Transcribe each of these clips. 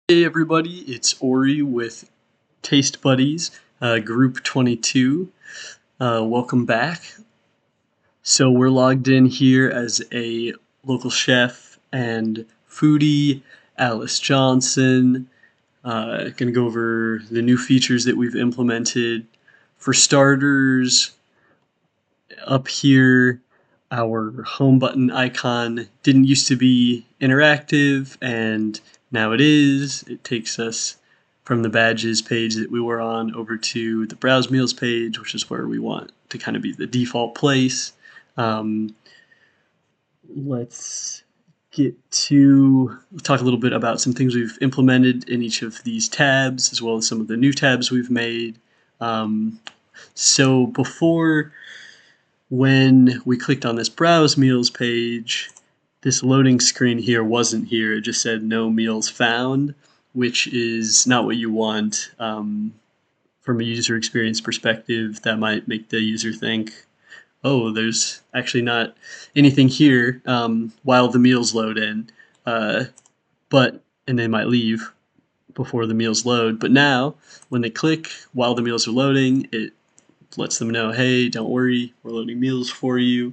Hey everybody, it's Ori with Taste Buddies, Group 22. Welcome back. So we're logged in here as a local chef and foodie, Alice Johnson. Gonna go over the new features that we've implemented. For starters, up here, our home button icon didn't used to be interactive, and now it is. It takes us from the badges page that we were on over to the browse meals page, which is where we want to kind of be the default place. Let's talk a little bit about some things we've implemented in each of these tabs, as well as some of the new tabs we've made. So before, when we clicked on this browse meals page, this loading screen here wasn't here. It just said no meals found, which is not what you want. From a user experience perspective, that might make the user think, oh, there's actually not anything here while the meals load in. And they might leave before the meals load. But now, when they click while the meals are loading, it lets them know, hey, don't worry, we're loading meals for you.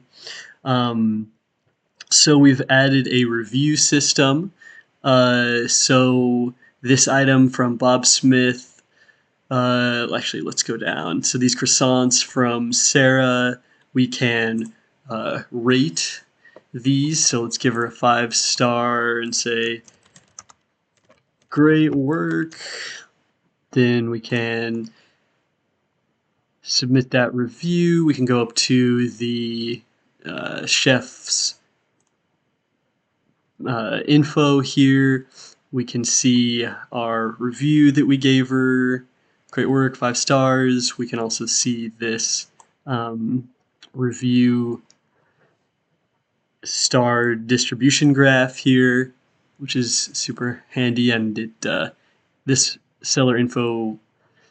So we've added a review system. So this item from Bob Smith, actually, let's go down. So these croissants from Sarah, we can rate these. So let's give her a 5-star and say, great work. Then we can submit that review. We can go up to the chef's info here. We can see our review that we gave her. Great work, 5 stars. We can also see this review star distribution graph here, which is super handy, and this seller info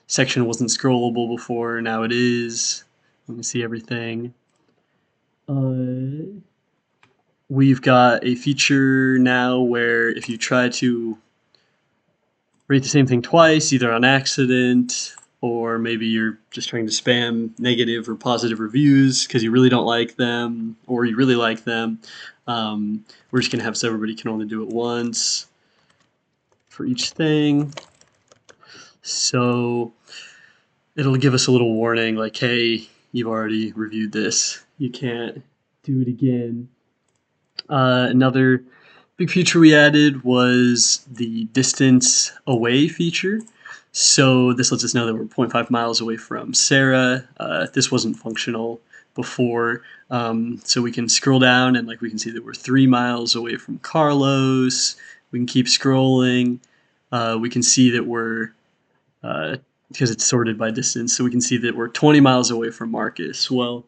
section wasn't scrollable before. Now it is. You can see everything. We've got a feature now where if you try to rate the same thing twice, either on accident or maybe you're just trying to spam negative or positive reviews because you really don't like them or you really like them, we're just going to have so everybody can only do it once for each thing. So it'll give us a little warning like, hey, you've already reviewed this. You can't do it again. Another big feature we added was the distance away feature. So this lets us know that we're 0.5 miles away from Sarah. This wasn't functional before, so we can scroll down and we can see that we're 3 miles away from Carlos. We can keep scrolling. We can see that we're because it's sorted by distance, so we can see that we're 20 miles away from Marcus. Well,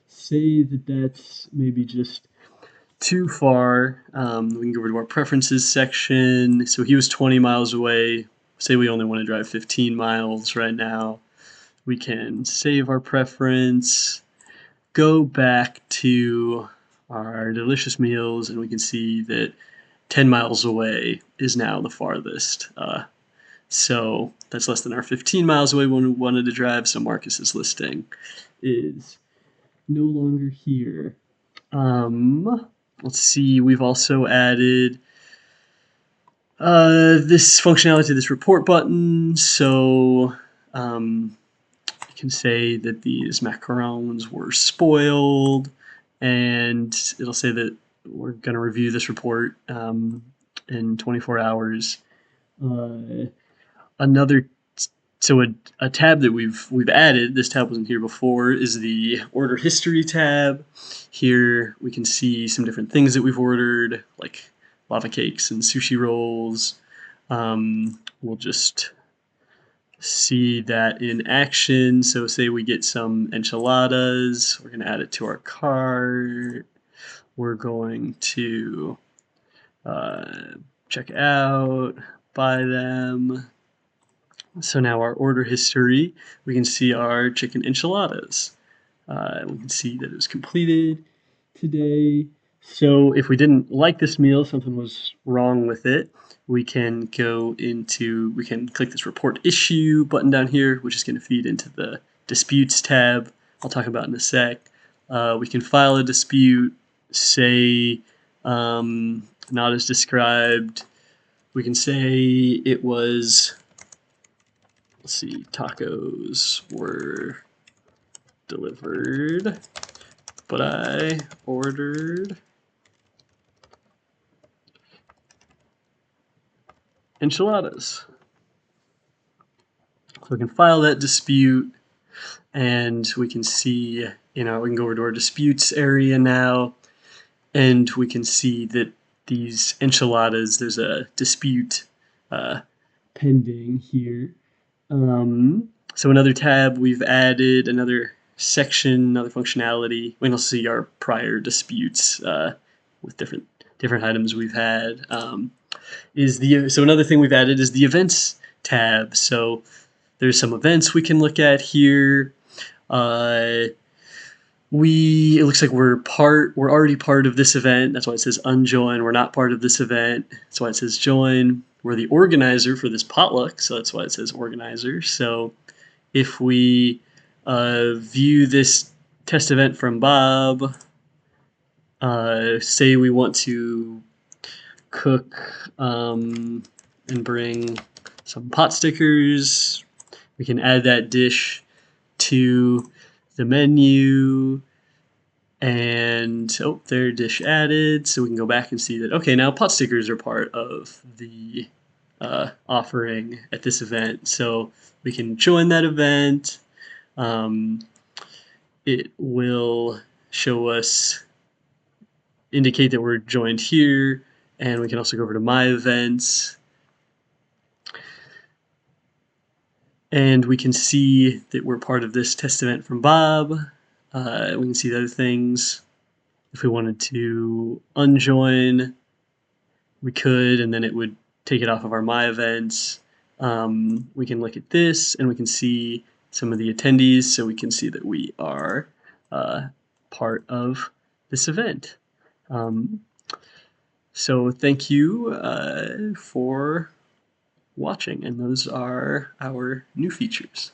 say that that's maybe just too far. We can go over to our preferences section. So he was 20 miles away. Say we only want to drive 15 miles right now. We can save our preference, go back to our delicious meals, and we can see that 10 miles away is now the farthest. So that's less than our 15 miles away when we wanted to drive. So Marcus's listing is no longer here. Let's see, we've also added this functionality to this report button. So you can say that these macarons were spoiled, and it'll say that we're going to review this report in 24 hours. A tab that we've added, this tab wasn't here before, is the order history tab. Here we can see some different things that we've ordered, like lava cakes and sushi rolls. We'll just see that in action. So say we get some enchiladas, we're going to add it to our cart. We're going to check out, buy them. So now our order history, we can see our chicken enchiladas. We can see that it was completed today. So if we didn't like this meal, something was wrong with it, we can we can click this report issue button down here, which is going to feed into the disputes tab I'll talk about in a sec. We can file a dispute, say not as described. We can say it was, let's see, tacos were delivered, but I ordered enchiladas. So we can file that dispute, and we can see, we can go over to our disputes area now, and we can see that these enchiladas, there's a dispute pending here. So another tab, we've added another section, another functionality. We can also see our prior disputes with different items we've had. So another thing we've added is the events tab. So there's some events we can look at here. It looks like we're already part of this event. That's why it says unjoin. We're not part of this event. That's why it says join. We're the organizer for this potluck, so that's why it says organizer. So if we view this test event from Bob, say we want to cook and bring some pot stickers, we can add that dish to the menu, and there, dish added. So we can go back and see that, okay, now pot stickers are part of the offering at this event. So we can join that event. It will show us, indicate that we're joined here, and we can also go over to my events, and we can see that we're part of this test event from Bob. We can see the other things. If we wanted to unjoin, we could, and then it would take it off of our My Events. We can look at this, and we can see some of the attendees, so we can see that we are part of this event. So thank you for watching, and those are our new features.